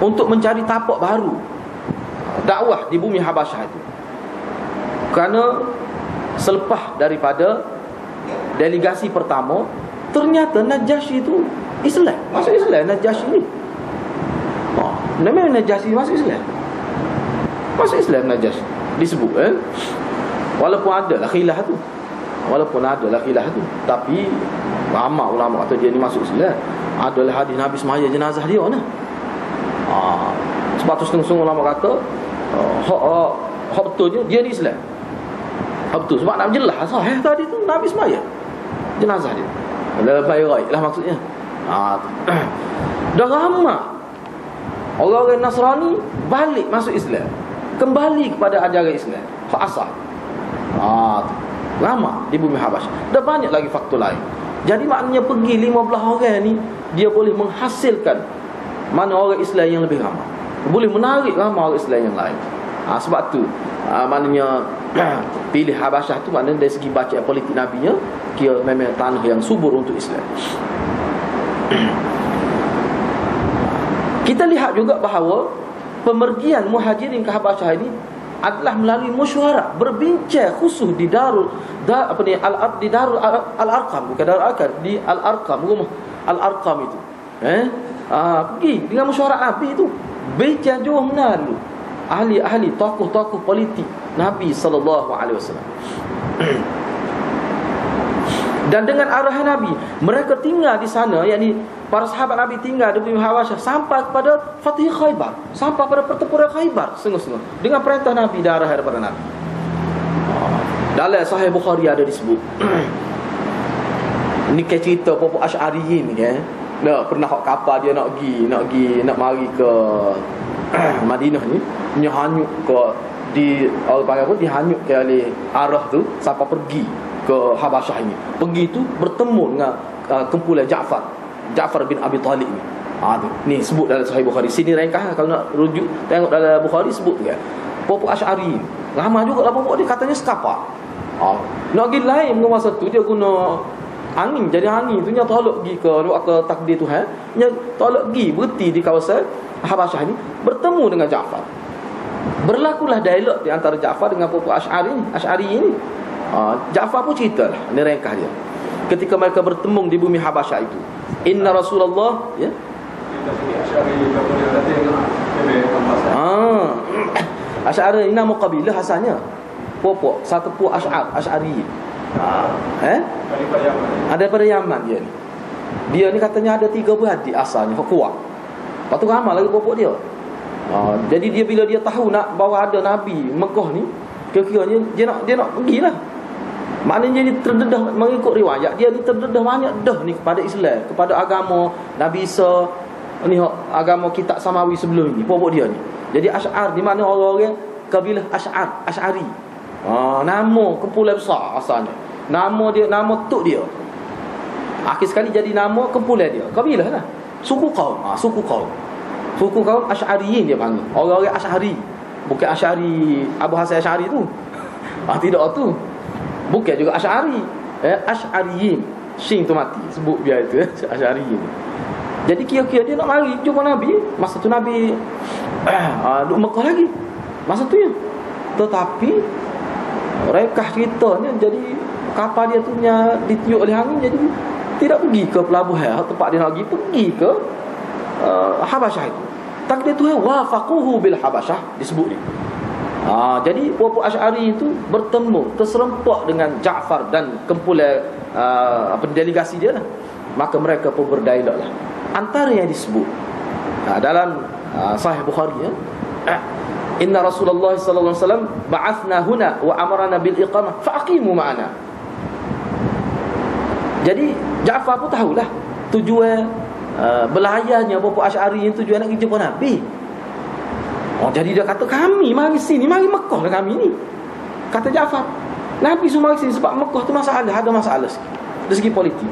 untuk mencari tapak baru dakwah di bumi Habasyah itu. Kerana selepas daripada delegasi pertama, ternyata Najasyi itu Islam, masuk Islam. Najasyi ni namanya Najasyi masuk Islam. Masuk Islam Najasyi disebut walaupun ada lah khilaf tu. Tapi ramai ulama kata dia ni masuk Islam. Adalah hadis Nabi semaya jenazah dia nah. Sebab tu setengah ulama kata hak betulnya dia ni Islam. Hak betul sebab nak jelas sahih tadi tu Nabi semaya jenazah dia. Lebih baik lah maksudnya. Dah ramai orang Nasrani balik masuk Islam, kembali kepada ajaran Islam hak asal. Lama di bumi Habasyah. Dah banyak lagi faktor lain. Jadi maknanya pergi 15 orang ni, dia boleh menghasilkan mana orang Islam yang lebih ramai, boleh menarik ramai orang Islam yang lain. Sebab tu maknanya pilih Habasyah tu maknanya dari segi baca politik Nabinya, kira memang tanah yang subur untuk Islam. Kita lihat juga bahawa pemergian Muhajirin ke Habasyah ini adalah melalui mesyuarat, berbincang khusus di Darul Al-Arqam, bukan Darul Arqam, di Al-Arqam, rumah Al-Arqam itu. Pergi dengan mesyuarat Nabi itu, bincang jauh mana dulu ahli-ahli tokoh-tokoh politik Nabi SAW. Dan dengan arahan Nabi, mereka tinggal di sana, yakni para sahabat Nabi tinggal di bumi Habasyah sampai kepada Fatih Khaybar, sampai pada pertempuran Khaybar sungguh-sungguh dengan perintah Nabi dan arahan daripada Nabi. Dalam Sahih Bukhari ada disebut ni ke cerita Pokok Asy'ariyin ni kan. Pernah hak kapal dia nak mari ke Madinah ni, dia hanyut ke di orang panggil apa, dihanyut ke oleh arah tu sampai pergi ke Habasyah ini. Pergi tu bertemu dengan kumpulan Ja'far bin Abi Talib ni. Ni sebut dalam Sahih Bukhari. Sini ringkas kalau nak rujuk tengok dalam Bukhari sebut juga. Pokok Asy'ari. Lama juga lah pokok dia katanya sekapar. Nak pergi lain dengan masa tu dia guna angin. Jadi angin tu nya tolak pergi ke takdir Tuhan. Nya tolak pergi berhenti di kawasan Habasyah ni bertemu dengan Ja'far. Berlakulah dialog di antara Ja'far dengan pokok Asy'ari ini. Ja'far pun ceritalah, ni ringkas dia. Ketika mereka bertemu di bumi Habasyah itu, inna Rasulullah Asy'ari ini nama kabilah asalnya. Pokok satu pokok Asy'ari. Ada daripada Yaman dia ni. Dia ni katanya ada 3 beradik asalnya, kuat. Lepas tu ramai lagi pokok dia. Jadi dia bila dia tahu nak bawa ada Nabi Mekah ni, kira-kiranya dia nak pergilah. Maknanya dia terdedah mengikut riwayat, dia ni terdedah banyak dah ni kepada Islam, kepada agama Nabi Isa ni, agama kitab samawi sebelum ni, pokok dia ni. Jadi Asy'ar di mana orang-orang kabilah Asy'ari. Nama kumpulan besar asalnya. Nama tok dia. Akhir sekali jadi nama kumpulan dia. Kabilah lah. Suku kaum Asy'ariyin dia panggil. Orang-orang Asy'ari. Bukan Asy'ari Abu Hasan Asy'ari tu. Tidak tu. Bukan juga Asy'ari. Asy'ariyin. Shin tu mati. Sebut biar itu Asy'ariyin. Jadi kira-kira dia nak mari jumpa Nabi. Masa tu Nabi duduk Mekah lagi masa tu ya. Tetapi rekah ceritanya, jadi kapal dia tu ditiup oleh angin, jadi tidak pergi ke pelabuhan tempat dia nak pergi ke Habasyah itu. Takdir Tuhan wafaquhu bil Habasyah disebut ni. Jadi puak-puak Asy'ari itu bertemu terserempak dengan Ja'far dan kumpulan delegasi dia lah. Maka mereka pun berdialog lah. Antara yang disebut dalam Sahih Bukhari ya, inna Rasulullah sallallahu alaihi wasallam ba'athna huna wa amarna bil iqamah fa aqimu ma'ana. Jadi Ja'far pun tahulah tujuan belayarnya puak Asy'ari yang tujuan nak pergi jumpa Nabi. Jadi dia kata kami mari sini, mari Mekah lah kami ni. Kata Ja'far, Nabi suruh mari sini sebab Mekah tu ada masalah sikit dari segi politik.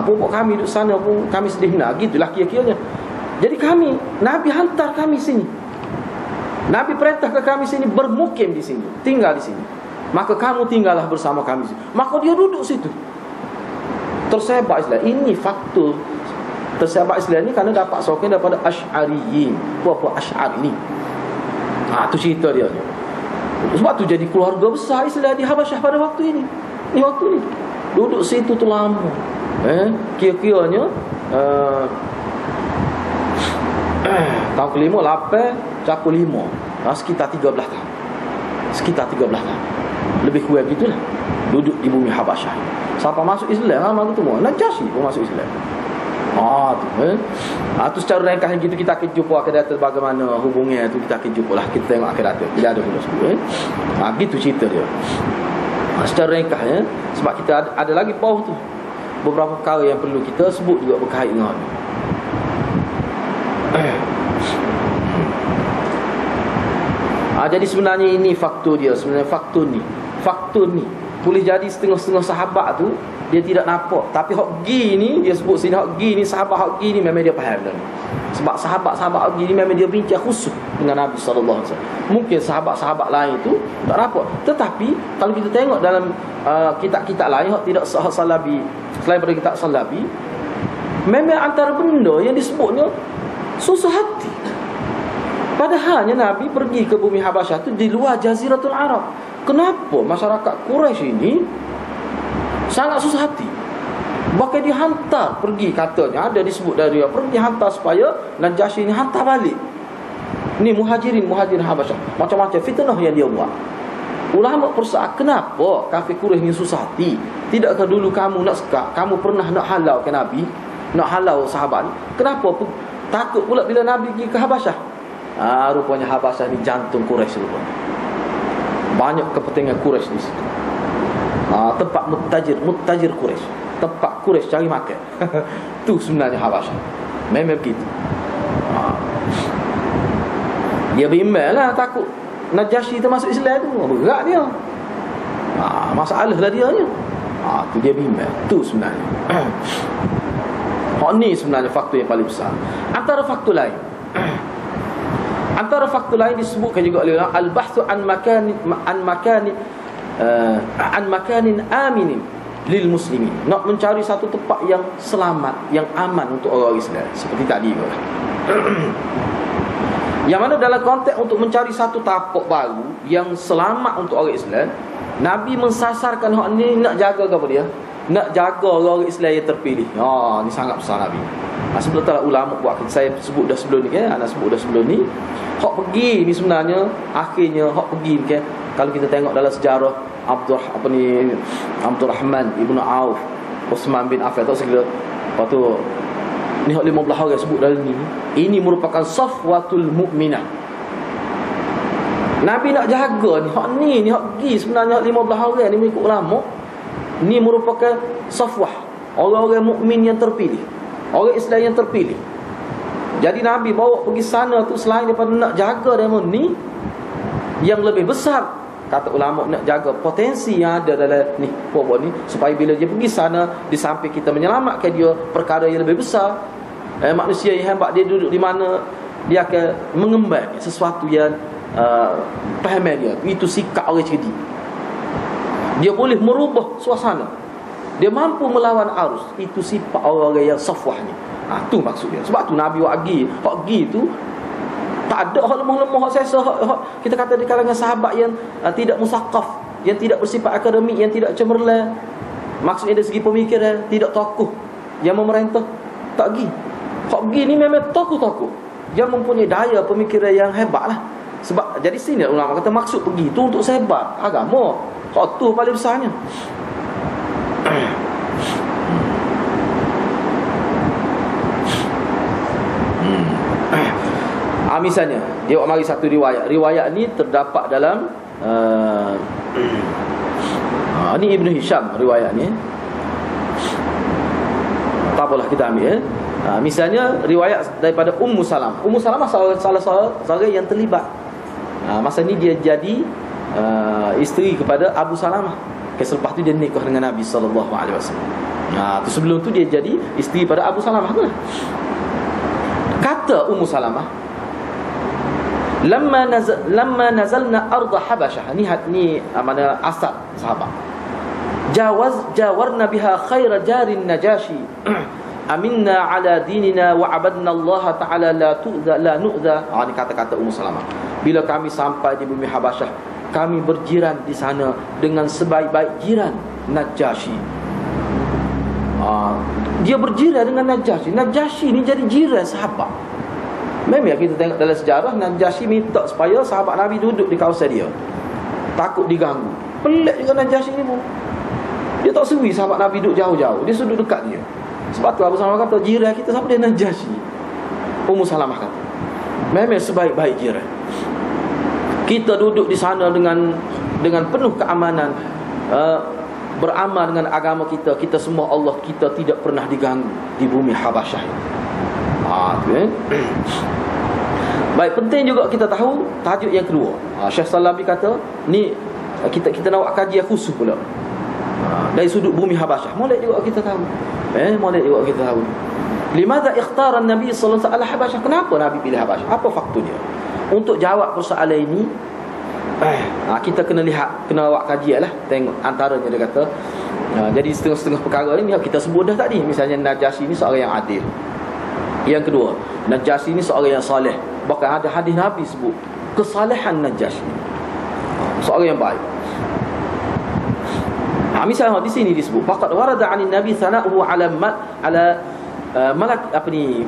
Puak kami duduk sana pun kami sedih nak, gitulah kira-kiranya. Jadi Nabi hantar kami sini. Nabi perintah ke kami sini, bermukim di sini, tinggal di sini. Maka kamu tinggallah bersama kami sini. Maka dia duduk situ. Tersebar Islam. Ini faktor tersebar Islam ni kerana dapat sokongan daripada Asy'ariyin. Apa Asy'ari ni? Tu cerita dia. Sebab tu jadi keluarga besar Islam di Habasyah pada waktu ini. Ni waktu ni. Duduk situ tu lama. Kira-kiranya tahun ke-5, 8, campur 5. Sekitar 13 tahun. Sekitar 13 tahun. Lebih kurang gitulah. Duduk di bumi Habasyah. Siapa masuk Islam lama tu semua. Najasyi pun masuk Islam. Tu secara ringkas gitu kita akan jumpa akan datang bagaimana hubungannya tu, kita akan jumpa lah. Kita tengok akan datang. Tidak ada dulu sebut. Gitu cerita dia. Secara ringkasnya, sebab kita ada lagi bawah tu beberapa perkara yang perlu kita sebut juga berkait dengan ni. Jadi sebenarnya ini faktor dia. Sebenarnya faktor ni boleh jadi setengah-setengah sahabat tu dia tidak nampak, tapi hak gi ni dia sebut sini, hak gi ni sahabat hak gi ni memang dia faham dah. Sebab sahabat-sahabat hak gi ni memang dia bincang khusus dengan Nabi sallallahu alaihi wasallam. Mungkin sahabat-sahabat lain tu tak nampak, tetapi kalau kita tengok dalam kitab-kitab lain hak tidak sahih salabi, selain daripada kitab salabi, memang antara benda yang disebutnya susah hati. Padahalnya Nabi pergi ke bumi Habasyah tu di luar Jaziratul Arab. Kenapa masyarakat Quraisy ini sangat susah hati? Bahkan dia hantar pergi, katanya ada disebut dari dia pergi hantar supaya Najasyi ini hantar balik. Ni muhajirin Habasyah, macam-macam fitnah yang dia buat. Ulama persoal kenapa kafir Quraisy ini susah hati? Tidakkah dulu kamu nak sekat, kamu pernah nak halau ke Nabi, nak halau sahabat? Kenapa takut pula bila Nabi pergi ke Habasyah? Rupanya Habasyah ni jantung Quraisy rupanya. Banyak kepentingan Quraisy di situ. Tempat mutajir Quraisy, tempat Quraisy cari makan. Tu sebenarnya Habasyah. Memang begitu. Dia bimbang lah, takut Najasyi tu masuk Islam tu, berat dia. Masalah lah dia ni. Tu dia bimbang. Tu sebenarnya. Ni sebenarnya faktor yang paling besar. Antara faktor lain disebutkan juga oleh al-bahthu an makanin aminin lil muslimin. Nak mencari satu tempat yang selamat, yang aman untuk orang Islam. Seperti tadi juga. Yang mana dalam konteks untuk mencari satu tapak baru yang selamat untuk orang Islam, Nabi mensasarkan hak ni nak jaga apa dia? Nak jaga orang Islam yang terpilih. Ni sangat besar Nabi. Sebetulnya ulama buat, saya sebut dah sebelum ni kan, hak pergi ni sebenarnya akhirnya hak pergi kan. Kalau kita tengok dalam sejarah Abdurrahman ibn Auf, Uthman bin Affan tak segala. Lepas tu ni hak 15 orang sebut dalam ni. Ini merupakan safwatul mukminah. Nabi nak jaga ni hak ni hak pergi sebenarnya hak 15 orang ni mengikut ulama. Ni merupakan safwah, orang-orang mukmin yang terpilih, orang Islam yang terpilih. Jadi Nabi bawa pergi sana tu selain daripada nak jaga demo ni yang lebih besar, kata ulama, nak jaga potensi yang ada dalam ni pokok ni, supaya bila dia pergi sana, di samping kita menyelamatkan dia perkara yang lebih besar, manusia yang hebat dia duduk di mana, dia akan mengembang sesuatu yang pahaman dia. Itu sikap orang cerdik. Dia boleh merubah suasana, dia mampu melawan arus. Itu sifat orang-orang yang safwah ni. Tu maksudnya. Sebab tu Nabi wagi tu tak ada hak lemah-lemah, hak sesa, hak kita kata di kalangan sahabat yang tidak musaqaf, yang tidak bersifat akademik, yang tidak cemerlang. Maksudnya dari segi pemikiran tidak tokoh yang memerintah, tak gi. Hak gi ni memang tokoh-tokoh yang mempunyai daya pemikiran yang hebat lah. Sebab jadi sini ulama kata maksud pergi tu untuk sebar agama. Hak tu paling besarnya. Misalnya dia mari satu riwayat. Riwayat ni terdapat dalam ni Ibn Hisham riwayat ni. Tak apalah kita ambil misalnya riwayat daripada Ummu Salam. Ummu Salamah salah seorang yang terlibat. Masa ni dia jadi isteri kepada Abu Salamah. Selepas tu dia nikah dengan Nabi sallallahu alaihi wasallam. Tu sebelum tu dia jadi isteri pada Abu Salamah tu lah. Kata Ummu Salamah, lamma nazalna arda Habasyah. Ni mana asal sahabat. Jawarna biha khaira jarin Najashi. Aminna ala dinina wa abadna Allah Ta'ala la nu'za. Ini kata-kata Ummu Salamah. Bila kami sampai di bumi Habasyah, kami berjiran di sana dengan sebaik-baik jiran Najashi. Dia berjiran dengan Najashi. Najashi ni jadi jiran sahabat. Memang kita tengok dalam sejarah, Najashi minta supaya sahabat Nabi duduk di kawasan dia, takut diganggu. Pelik juga Najashi ni pun. Dia tak suri sahabat Nabi duduk jauh-jauh, dia duduk dekat dia. Sebab tu Abu Salamah kata, jiran kita siapa dia? Najashi. Ummu Salamah kata, memang sebaik-baik jiran. Kita duduk di sana dengan penuh keamanan, beramal dengan agama kita. Kita semua Allah, kita tidak pernah diganggu di bumi Habasyah. Baik, penting juga kita tahu tajuk yang kedua. Syekh Salabi kata, ni kita nak buat kajian khusus pula, dari sudut bumi Habasyah. Molek juga kita tahu. Molek juga kita tahu. Limadha ikhtara Nabi sallallahu alaihi wasallam Habasyah? Kenapa Nabi pilih Habasyah? Apa faktornya? Untuk jawab persoalan ini, kita kena lihat, kena buat kajian lah. Tengok antaranya dia kata, jadi setengah-setengah perkara ni kita sebut dah tadi. Misalnya Najashi ni seorang yang adil. Yang kedua, Najashi ni seorang yang saleh. Bahkan ada hadis Nabi sebut kesalehan Najashi, seorang yang baik. Misalnya di sini disebut faqad warada 'anil nabi sana'uhu 'ala malak apa ni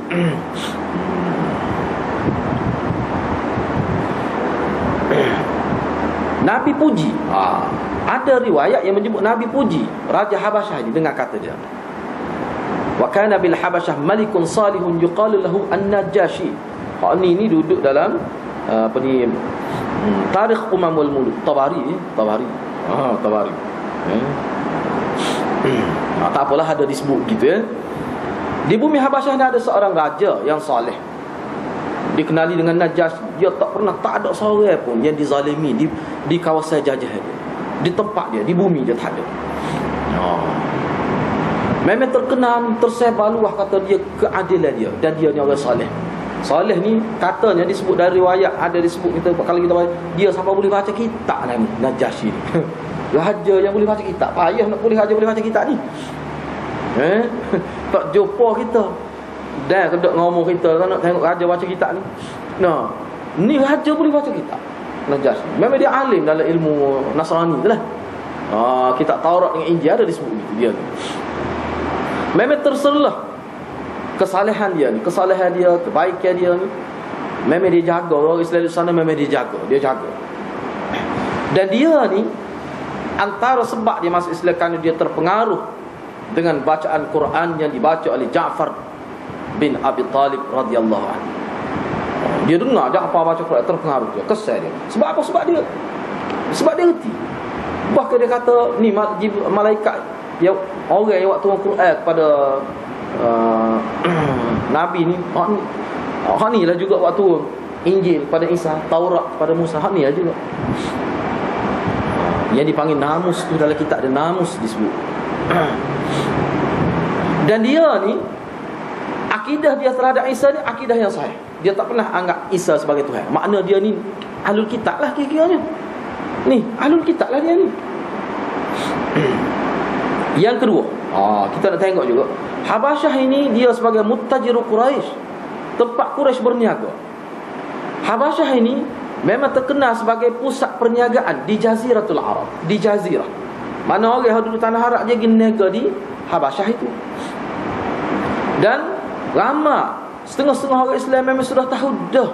Nabi puji. Ada riwayat yang menyebut Nabi puji Raja Habasyah ini dengan kata dia, wa kana bil Habasyah malikun salihun yuqalu lahu an-Najashi. Ini duduk dalam Tarikh Umamul Muluk Tabari. Tak apalah, ada disebut gitu ya. Di bumi Habasyah ada seorang raja yang saleh, dikenali dengan Najashi. Dia tak ada seorang pun yang dizalimi di kawasan jajah dia, di tempat dia, di bumi dia tak ada. Memang terkenal, tersebar luah kata dia keadilan dia, dan dia ni orang saleh. Saleh ni katanya disebut dari riwayat, ada disebut kita kalau kita baca, dia sampai boleh baca kitab ni Najashi ni. Raja yang boleh baca kitab. Payah nak boleh raja boleh baca kitab ni. Tak jumpa kita. Dan kedok ngomong kita nak tengok raja baca kitab ni. Nah, ni raja boleh baca kitab Najashi. Memang dia alim dalam ilmu Nasrani tu lah. Kitab Taurat dengan Injil ada disebut gitu dia ni. Memang terselah kesalehan dia ni, kebaikan dia ni. Memang dia jaga orang Islam di sana, memang dia jaga. Dan dia ni antara sebab dia masuk Islam kerana dia terpengaruh dengan bacaan Quran yang dibaca oleh Ja'far bin Abi Talib radhiyallahu anhu. Dia dengar Ja'far baca Quran, terpengaruh dia, kesal dia. Sebab apa? Sebab dia reti. Bahkan dia kata ni malaikat yang orang yang waktu Quran kepada Nabi ni, ni lah juga waktu Injil pada Isa, Taurat pada Musa, ni lah juga. Yang dipanggil namus tu, dalam kitab ada namus disebut. Dan dia ni, akidah dia terhadap Isa ni akidah yang sahih. Dia tak pernah anggap Isa sebagai Tuhan. Makna dia ni ahlul kitab lah kira-kiranya. Ni ahlul kitab lah dia ni. Yang kedua, kita nak tengok juga Habasyah ini dia sebagai muttajiru Quraisy, tempat Quraisy berniaga. Habasyah ini memang terkenal sebagai pusat perniagaan di Jaziratul Arab, di Jazirah. Mana orang yang duduk tanah Arab dia pergi niaga di Habasyah itu. Dan lama setengah-setengah orang Islam memang sudah tahu dah.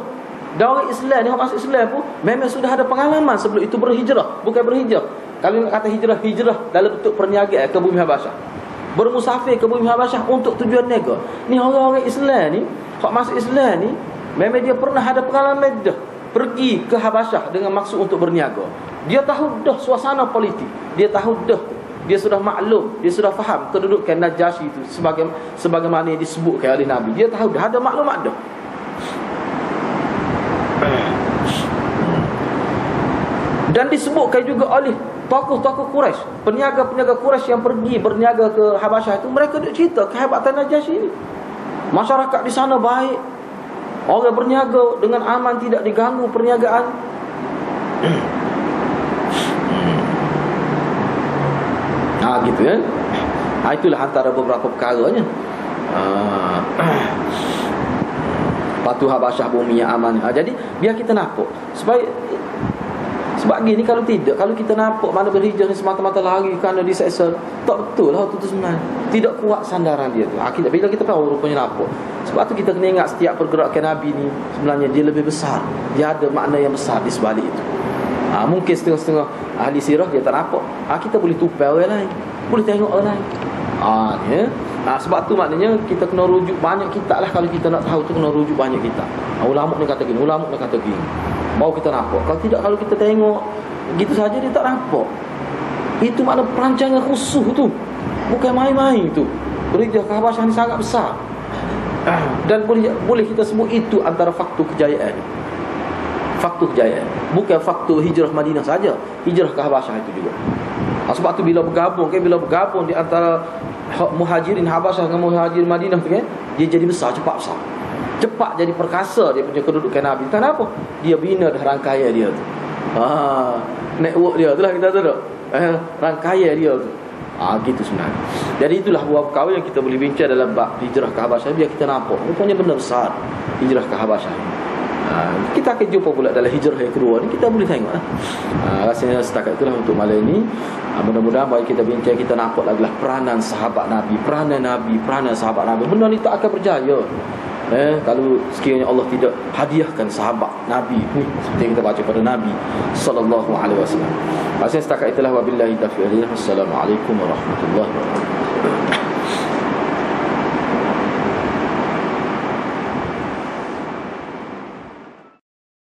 Dan orang Islam ni, orang masuk Islam pun memang sudah ada pengalaman sebelum itu berhijrah. Bukan berhijrah, kalau nak kata hijrah dalam bentuk perniagaan ke bumi Habasyah, bermusafir ke bumi Habasyah untuk tujuan niaga. Ni orang-orang Islam ni, orang masuk Islam ni memang dia pernah ada pengalaman dah pergi ke Habasyah dengan maksud untuk berniaga. Dia tahu dah suasana politik, dia tahu dah, dia sudah maklum, dia sudah faham kedudukan Najashi itu sebagaimana yang disebutkan oleh Nabi. Dia tahu dah, ada maklumat dah. Dan disebutkan juga oleh tokoh-tokoh Quraisy, peniaga-peniaga Quraisy yang pergi berniaga ke Habasyah itu, mereka duk cerita kehebatan Najashi ini. Masyarakat di sana baik, Orang berniaga dengan aman, tidak diganggu perniagaan. Gitu kan. Itulah antara beberapa perkaranya. Patu Habasyah bumi yang aman. Jadi biar kita nampak. Sebab gini, kalau tidak, kalau kita nampak mana berhijrah ni semata-mata lari kerana diseksa, tak betul lah itu sebenarnya. Tidak kuat sandaran dia tu. Bila kita tahu rupanya nampak. Sebab tu kita kena ingat setiap pergerakan Nabi ni sebenarnya dia lebih besar. Dia ada makna yang besar di sebalik itu. Mungkin setengah-setengah ahli sirah dia tak nampak. Kita boleh tupai orang lain, boleh tengok orang lain. Sebab tu maknanya kita kena rujuk banyak kitab lah. Kalau kita nak tahu tu kena rujuk banyak kitab. Ulama ni kata gini, ulama ni kata gini, baru kita nampak. Kalau tidak, kalau kita tengok gitu saja, dia tak nampak. Itu makna perancangan khusus tu, bukan main-main tu. Hijrah ke Habasyah ni sangat besar. Dan boleh kita sebut itu antara faktor kejayaan. Faktor kejayaan, bukan faktor hijrah Madinah saja, hijrah ke Habasyah itu juga. Sebab tu bila bergabung di antara Muhajirin Habasyah dengan Muhajirin Madinah tu kan, dia jadi besar, cepat jadi perkasa dia punya kedudukan Nabi. Kenapa? Dia bina dah rangkaian dia tu. Network dia tu lah kita tahu tak? Rangkaian dia tu. Gitu sebenarnya. Jadi itulah buah perkara yang kita boleh bincang dalam bab hijrah ke Habasyah. Biar kita nampak rupanya benar besar hijrah ke Habasyah. Kita akan jumpa pula dalam hijrah yang kedua ni, kita boleh tengok lah. Rasanya setakat itulah untuk malam ini. Mudah-mudahan bagi kita bincang, kita nampak lagi lah peranan sahabat Nabi, peranan sahabat Nabi. Benda ni tak akan berjaya kalau sekiranya Allah tidak hadiahkan sahabat Nabi ni seperti kita baca pada Nabi sallallahu alaihi wasallam. Rasanya setakat itulah, wabillahi taufiq. Assalamualaikum warahmatullahi wabarakatuh.